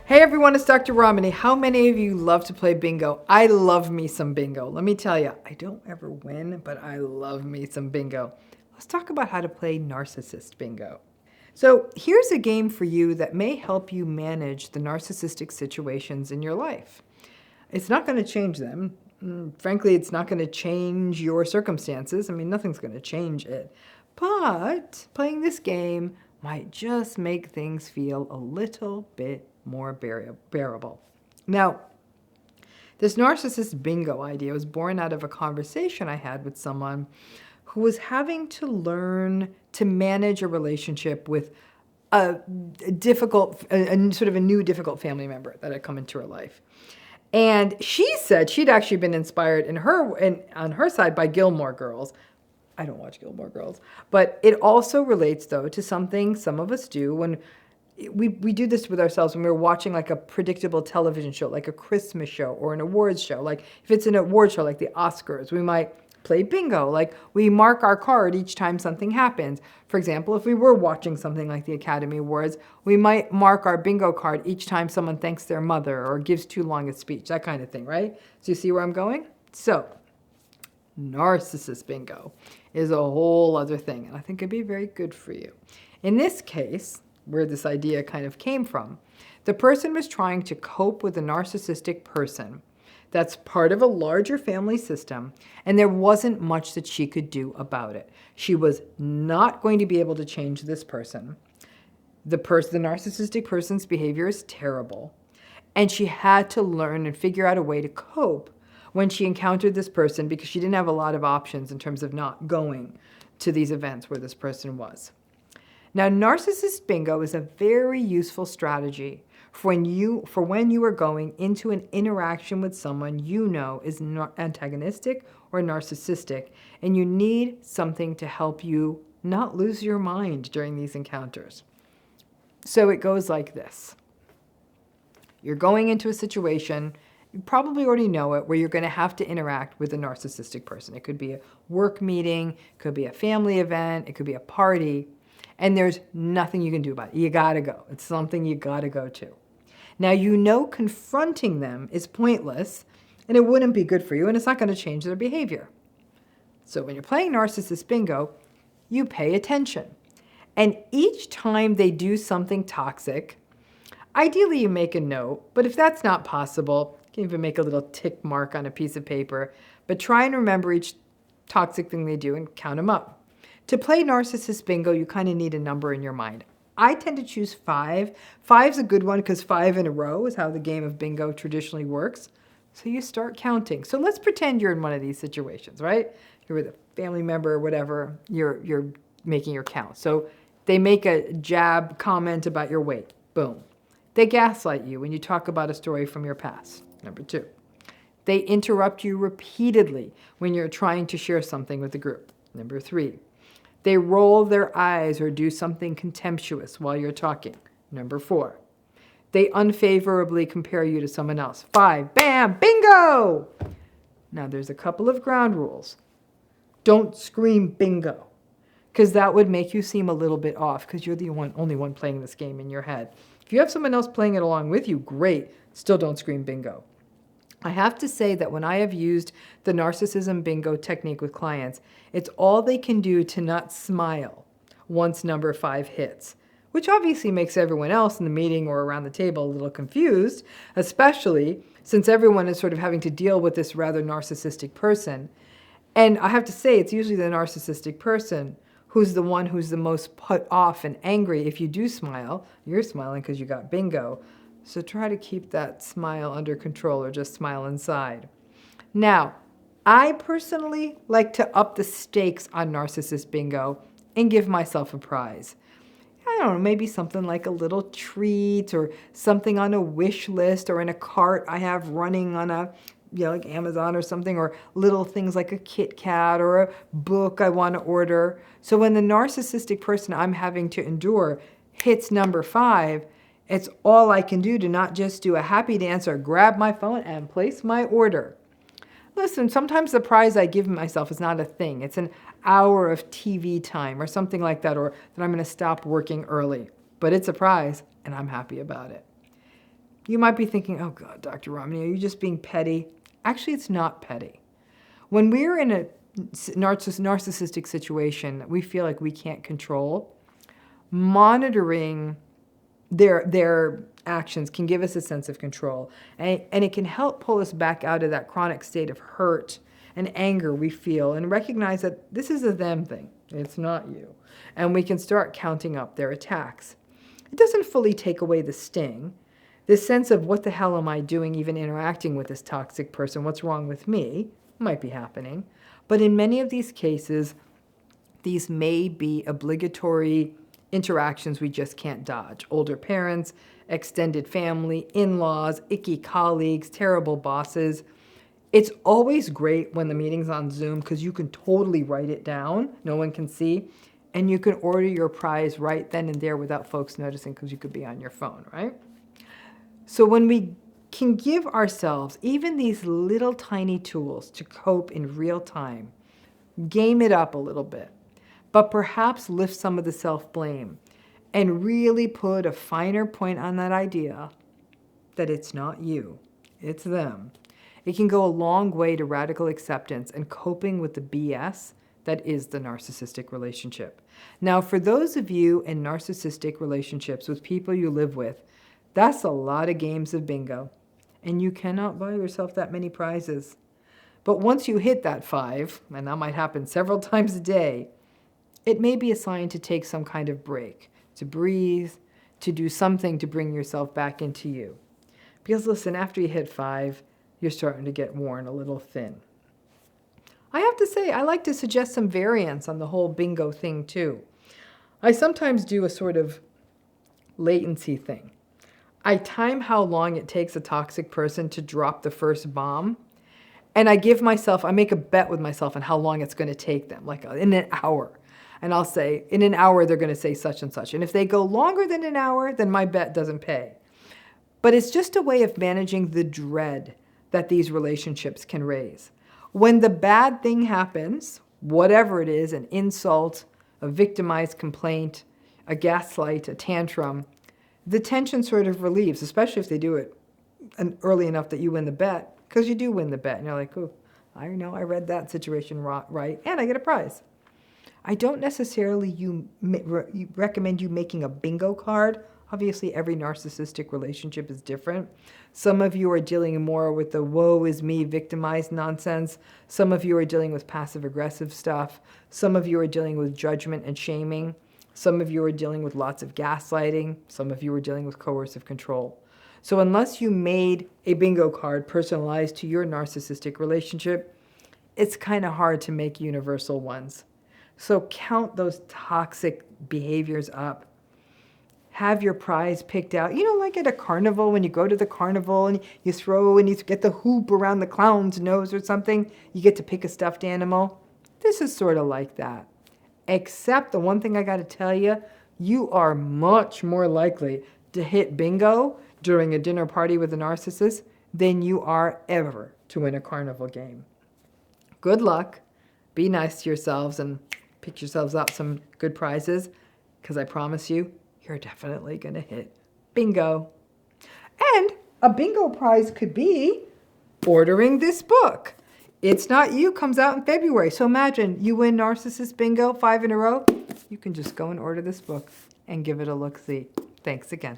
Hey everyone, it's Dr. Ramani. How many of you love to play bingo? I love me some bingo. Let me tell you, I don't ever win, but I love me some bingo. Let's talk about how to play narcissist bingo. So here's a game for you that may help you manage the narcissistic situations in your life. It's not going to change them. Frankly, it's not going to change your circumstances. I mean, nothing's going to change it. But playing this game might just make things feel a little bit more bearable. Now, this narcissist bingo idea was born out of a conversation I had with someone who was having to learn to manage a relationship with a sort of a new difficult family member that had come into her life. And she said she'd actually been inspired on her side by Gilmore Girls. I don't watch Gilmore Girls, but it also relates though to something some of us do when we do this with ourselves when we're watching like a predictable television show, like a Christmas show or an awards show. Like if it's an award show like the Oscars, we might play bingo. Like we mark our card each time something happens. For example, if we were watching something like the Academy Awards, we might mark our bingo card each time someone thanks their mother or gives too long a speech, that kind of thing, right? So you see where I'm going? So narcissist bingo is a whole other thing, and I think it'd be very good for you. In this case, where this idea kind of came from, the person was trying to cope with a narcissistic person that's part of a larger family system, and there wasn't much that she could do about it. She was not going to be able to change this person. The narcissistic person's behavior is terrible, and she had to learn and figure out a way to cope when she encountered this person because she didn't have a lot of options in terms of not going to these events where this person was. Now, narcissist bingo is a very useful strategy for when you are going into an interaction with someone you know is antagonistic or narcissistic, and you need something to help you not lose your mind during these encounters. So it goes like this. You're going into a situation, you probably already know it, where you're going to have to interact with a narcissistic person. It could be a work meeting, it could be a family event, it could be a party, and there's nothing you can do about it. You gotta go. It's something you gotta go to. Now, you know confronting them is pointless, and it wouldn't be good for you, and it's not going to change their behavior. So when you're playing narcissist bingo, you pay attention. And each time they do something toxic, ideally you make a note, but if that's not possible, you can even make a little tick mark on a piece of paper, but try and remember each toxic thing they do and count them up. To play narcissist bingo, you kind of need a number in your mind. I tend to choose 5. 5's a good one because 5 in a row is how the game of bingo traditionally works. So you start counting. So let's pretend you're in one of these situations, right? You're with a family member or whatever. You're making your count. So they make a jab comment about your weight. Boom. They gaslight you when you talk about a story from your past. Number 2. They interrupt you repeatedly when you're trying to share something with the group. Number 3. They roll their eyes or do something contemptuous while you're talking. Number 4. They unfavorably compare you to someone else. 5. Bam! Bingo! Now there's a couple of ground rules. Don't scream bingo, because that would make you seem a little bit off because you're the only one playing this game in your head. If you have someone else playing it along with you, great. Still don't scream bingo. I have to say that when I have used the narcissism bingo technique with clients, it's all they can do to not smile once number 5 hits, which obviously makes everyone else in the meeting or around the table a little confused, especially since everyone is sort of having to deal with this rather narcissistic person. And I have to say, it's usually the narcissistic person who's the one who's the most put off and angry if you do smile. You're smiling because you got bingo. So try to keep that smile under control or just smile inside. Now, I personally like to up the stakes on narcissist bingo and give myself a prize. I don't know, maybe something like a little treat or something on a wish list or in a cart I have running on a, like Amazon or something, or little things like a Kit Kat or a book I want to order. So when the narcissistic person I'm having to endure hits number 5, it's all I can do to not just do a happy dance or grab my phone and place my order. Listen, sometimes the prize I give myself is not a thing. It's an hour of TV time or something like that, or that I'm going to stop working early. But it's a prize, and I'm happy about it. You might be thinking, oh God, Dr. Ramani, are you just being petty? Actually, it's not petty. When we're in a narcissistic situation that we feel like we can't control, monitoring their actions can give us a sense of control. And it can help pull us back out of that chronic state of hurt and anger we feel and recognize that this is a them thing. It's not you. And we can start counting up their attacks. It doesn't fully take away the sting. This sense of what the hell am I doing even interacting with this toxic person? What's wrong with me? Might be happening. But in many of these cases, these may be obligatory interactions we just can't dodge. Older parents, extended family, in-laws, icky colleagues, terrible bosses. It's always great when the meeting's on Zoom because you can totally write it down. No one can see. And you can order your prize right then and there without folks noticing because you could be on your phone, right? So when we can give ourselves even these little tiny tools to cope in real time, game it up a little bit, but perhaps lift some of the self-blame and really put a finer point on that idea that it's not you, it's them. It can go a long way to radical acceptance and coping with the BS that is the narcissistic relationship. Now, for those of you in narcissistic relationships with people you live with, that's a lot of games of bingo, and you cannot buy yourself that many prizes. But once you hit that 5, and that might happen several times a day, it may be a sign to take some kind of break, to breathe, to do something to bring yourself back into you. Because listen, after you hit 5, you're starting to get worn a little thin. I have to say, I like to suggest some variants on the whole bingo thing too. I sometimes do a sort of latency thing. I time how long it takes a toxic person to drop the first bomb, and I make a bet with myself on how long it's going to take them, like in an hour. And I'll say, in an hour, they're going to say such and such. And if they go longer than an hour, then my bet doesn't pay. But it's just a way of managing the dread that these relationships can raise. When the bad thing happens, whatever it is, an insult, a victimized complaint, a gaslight, a tantrum, the tension sort of relieves, especially if they do it early enough that you win the bet, because you do win the bet. And you're like, oh, I know I read that situation right, and I get a prize. I don't necessarily recommend you making a bingo card. Obviously, every narcissistic relationship is different. Some of you are dealing more with the woe is me, victimized nonsense. Some of you are dealing with passive-aggressive stuff. Some of you are dealing with judgment and shaming. Some of you are dealing with lots of gaslighting. Some of you are dealing with coercive control. So unless you made a bingo card personalized to your narcissistic relationship, it's kind of hard to make universal ones. So count those toxic behaviors up. Have your prize picked out. You know, like at a carnival, when you go to the carnival and you throw and you get the hoop around the clown's nose or something, you get to pick a stuffed animal. This is sort of like that. Except the one thing I got to tell you, you are much more likely to hit bingo during a dinner party with a narcissist than you are ever to win a carnival game. Good luck. Be nice to yourselves and pick yourselves out some good prizes, because I promise you, you're definitely going to hit bingo. And a bingo prize could be ordering this book. It's Not You comes out in February. So imagine you win Narcissist Bingo 5 in a row. You can just go and order this book and give it a look-see. Thanks again.